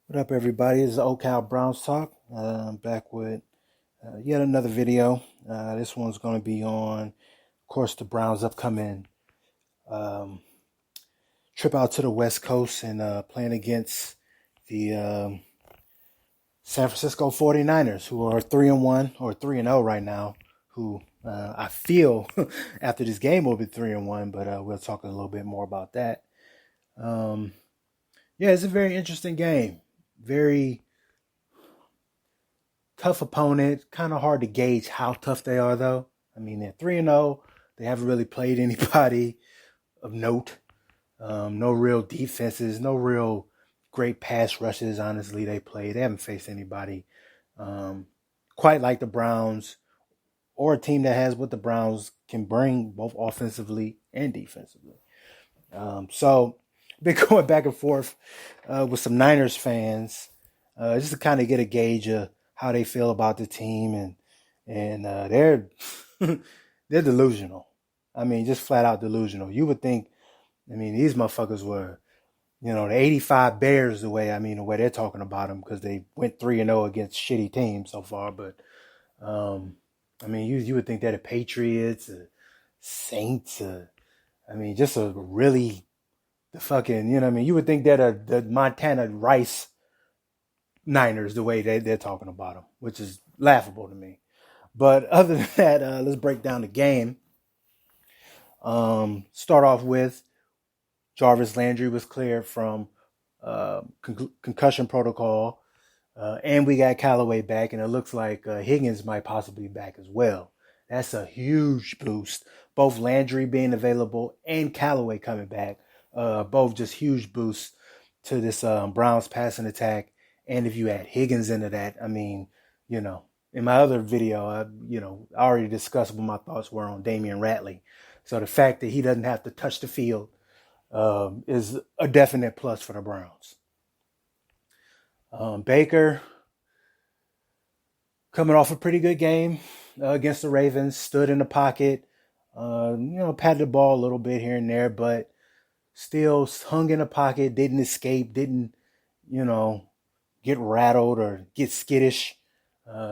What up, everybody? This is OCal Browns Talk. I'm back with yet another video. This one's going to be on, of course, the Browns' upcoming um, trip out to the West Coast and playing against the San Francisco 49ers, who are 3-1 or 3-0 right now, who I feel after this game will be 3-1, but we'll talk a little bit more about that. Um, yeah, it's a very interesting game. Very tough opponent. Kind of hard to gauge how tough they are, though. I mean, they're 3-0. They haven't really played anybody of note. No real defenses. No real great pass rushes. Honestly, they haven't faced anybody quite like the Browns or a team that has what the Browns can bring, both offensively and defensively. So, been going back and forth with some Niners fans just to kind of get a gauge of how they feel about the team, and they're they're delusional. I mean, just flat out delusional. You would think, I mean, these motherfuckers were, the '85 Bears the way they're talking about them because they went 3-0 against shitty teams so far. But I mean, you would think they're the Patriots, Saints, just a really the fucking, you would think that the Montana Rice Niners the way they're talking about them, which is laughable to me. But other than that, let's break down the game. Start off with Jarvis Landry was cleared from concussion protocol, and we got Callaway back, and it looks like Higgins might possibly be back as well. That's a huge boost. Both Landry being available and Callaway coming back, both just huge boosts to this Browns passing attack. And if you add Higgins into that, I mean, in my other video, I already discussed what my thoughts were on Damian Ratley. So the fact that he doesn't have to touch the field is a definite plus for the Browns. Baker coming off a pretty good game against the Ravens, stood in the pocket, patted the ball a little bit here and there, but still hung in the pocket, didn't escape, didn't, get rattled or get skittish.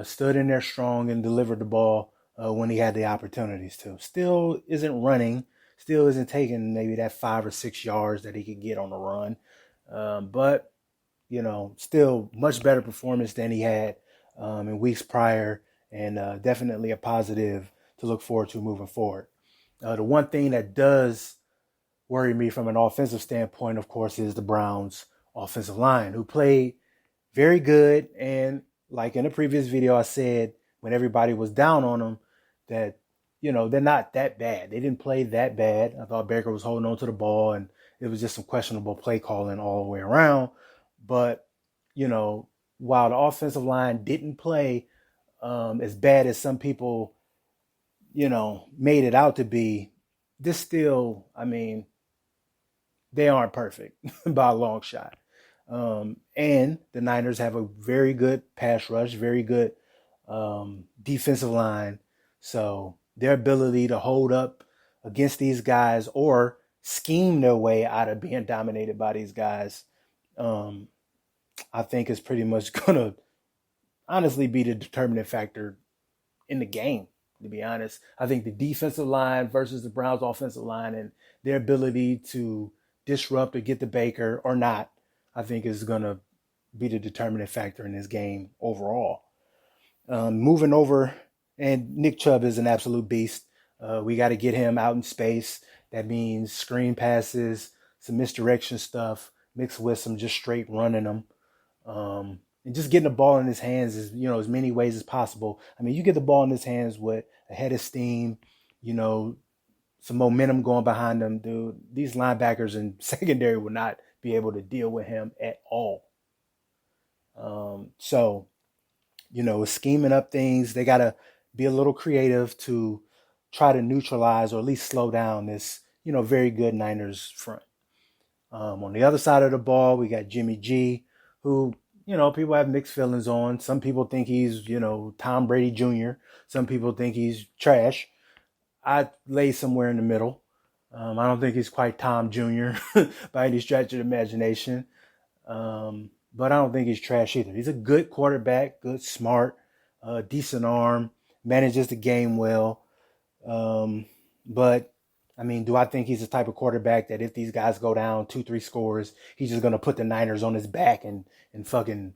Stood in there strong and delivered the ball when he had the opportunities to. Still isn't running, still isn't taking maybe that 5 or 6 yards that he could get on the run. But, still much better performance than he had in weeks prior, and definitely a positive to look forward to moving forward. The one thing that does worry me from an offensive standpoint, of course, is the Browns' offensive line, who played very good. And like in the previous video, I said when everybody was down on them that, they're not that bad. They didn't play that bad. I thought Baker was holding on to the ball, and it was just some questionable play calling all the way around. But, while the offensive line didn't play as bad as some people, made it out to be, this still, they aren't perfect by a long shot. And the Niners have a very good pass rush, very good defensive line. So their ability to hold up against these guys or scheme their way out of being dominated by these guys, I think is pretty much going to honestly be the determining factor in the game, to be honest. I think the defensive line versus the Browns offensive line and their ability to disrupt or get to Baker or not, I think is going to be the determining factor in this game overall. Moving over, and Nick Chubb is an absolute beast. We got to get him out in space. That means screen passes, some misdirection stuff, mixed with some just straight running them. And just getting the ball in his hands is, as many ways as possible. I mean, you get the ball in his hands with a head of steam, some momentum going behind them, dude. These linebackers and secondary will not be able to deal with him at all. So, scheming up things, they got to be a little creative to try to neutralize or at least slow down this, very good Niners front. On the other side of the ball, we got Jimmy G, who, people have mixed feelings on. Some people think he's, Tom Brady Jr. Some people think he's trash. I lay somewhere in the middle. I don't think he's quite Tom Jr. by any stretch of the imagination. but I don't think he's trash either. He's a good quarterback, good, smart, decent arm, manages the game well. But I mean, do I think he's the type of quarterback that if these guys go down 2, 3 scores, he's just gonna put the Niners on his back and fucking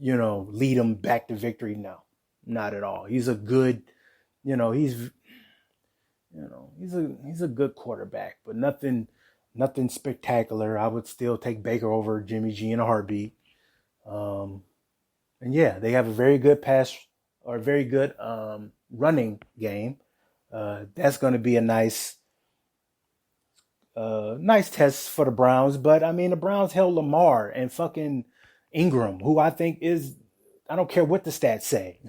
lead them back to victory? No, not at all. He's a good, he's he's a good quarterback, but nothing spectacular. I would still take Baker over Jimmy G in a heartbeat. Um, and yeah, they have a very good pass or very good running game. That's going to be a nice test for the Browns. But I mean, the Browns held Lamar and fucking Ingram, who I think is, I don't care what the stats say.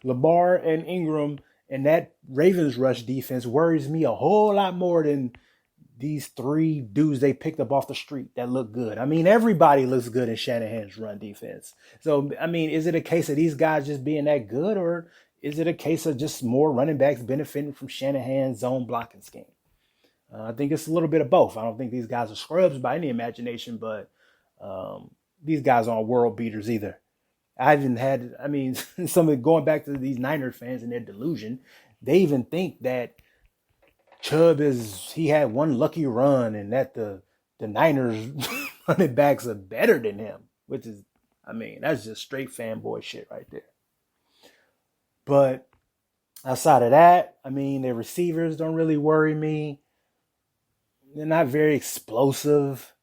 Lamar and Ingram and that Ravens rush defense worries me a whole lot more than these 3 dudes they picked up off the street that look good. I mean, everybody looks good in Shanahan's run defense. So, I mean, is it a case of these guys just being that good, or is it a case of just more running backs benefiting from Shanahan's zone blocking scheme? I think it's a little bit of both. I don't think these guys are scrubs by any imagination, but these guys aren't world beaters either. I even had, I mean, going back to these Niners fans and their delusion, they even think that Chubb he had one lucky run and that the Niners running backs are better than him, which is, I mean, that's just straight fanboy shit right there. But outside of that, I mean, their receivers don't really worry me. They're not very explosive.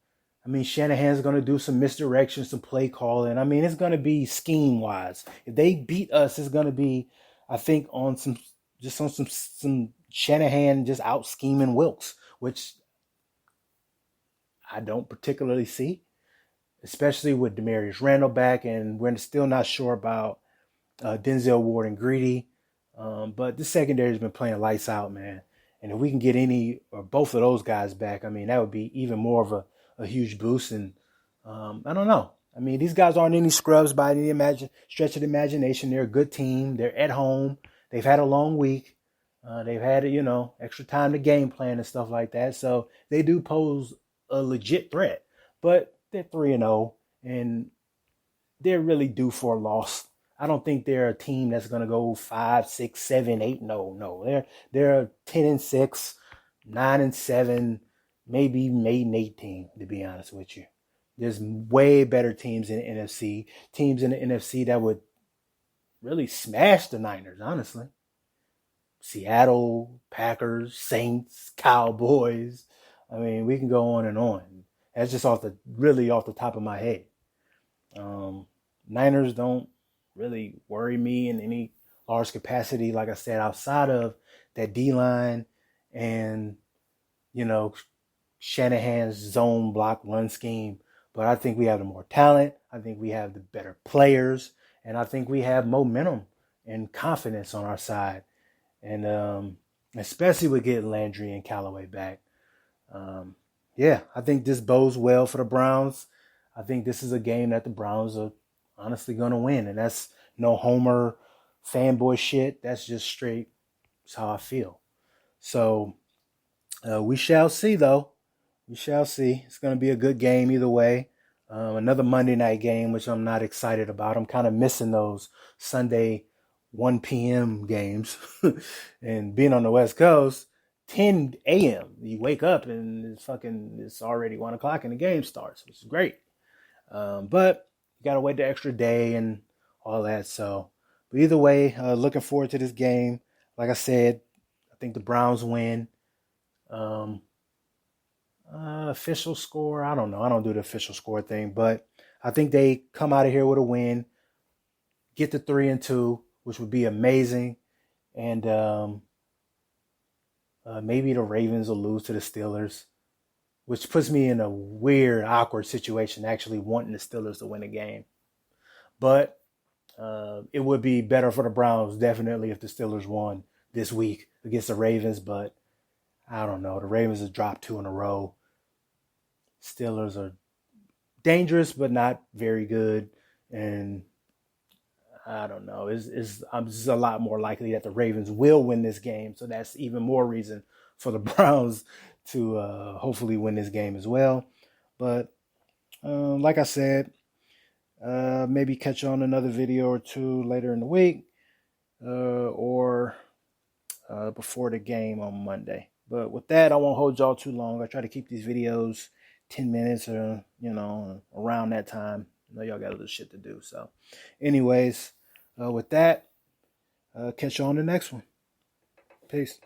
I mean, Shanahan's going to do some misdirection, some play calling. I mean, it's going to be scheme-wise. If they beat us, it's going to be, I think, on some Shanahan just out scheming Wilkes, which I don't particularly see, especially with Demarius Randall back, and we're still not sure about Denzel Ward and Greedy. But the secondary has been playing lights out, man. And if we can get any or both of those guys back, I mean, that would be even more of a huge boost. And I don't know. I mean, these guys aren't any scrubs by any stretch of the imagination. They're a good team. They're at home. They've had a long week. They've had, extra time to game plan and stuff like that. So they do pose a legit threat. But they're 3-0, and they're really due for a loss. I don't think they're a team that's going to go 5, 6, 7, 8. No. They're 10-6, 9-7, maybe 8-18, to be honest with you. There's way better teams in the NFC. Teams in the NFC that would really smash the Niners, honestly. Seattle, Packers, Saints, Cowboys. I mean, we can go on and on. That's just off the top of my head. Niners don't really worry me in any large capacity, like I said, outside of that D-line and, Shanahan's zone block run scheme. But I think we have the more talent. I think we have the better players. And I think we have momentum and confidence on our side. And especially with getting Landry and Callaway back. I think this bodes well for the Browns. I think this is a game that the Browns are honestly going to win. And that's no homer fanboy shit. That's just straight. That's how I feel. So we shall see, though. We shall see. It's going to be a good game either way. Another Monday night game, which I'm not excited about. I'm kind of missing those Sunday 1 p.m. games. And being on the West Coast, 10 a.m. You wake up and it's already 1 o'clock and the game starts, which is great. But you got to wait the extra day and all that. So, but either way, looking forward to this game. Like I said, I think the Browns win. Official score, I don't know. I don't do the official score thing, but I think they come out of here with a win, get to 3-2, which would be amazing. And maybe the Ravens will lose to the Steelers, which puts me in a weird, awkward situation, actually wanting the Steelers to win a game. But it would be better for the Browns, definitely, if the Steelers won this week against the Ravens. But I don't know. The Ravens have dropped 2 in a row. Steelers are dangerous, but not very good. And I don't know. I'm just a lot more likely that the Ravens will win this game. So that's even more reason for the Browns to hopefully win this game as well. But like I said, Maybe catch on another video or two later in the week, or before the game on Monday. But with that, I won't hold y'all too long. I try to keep these videos 10 minutes or, around that time. I know y'all got a little shit to do. So anyways, with that, catch you on the next one. Peace.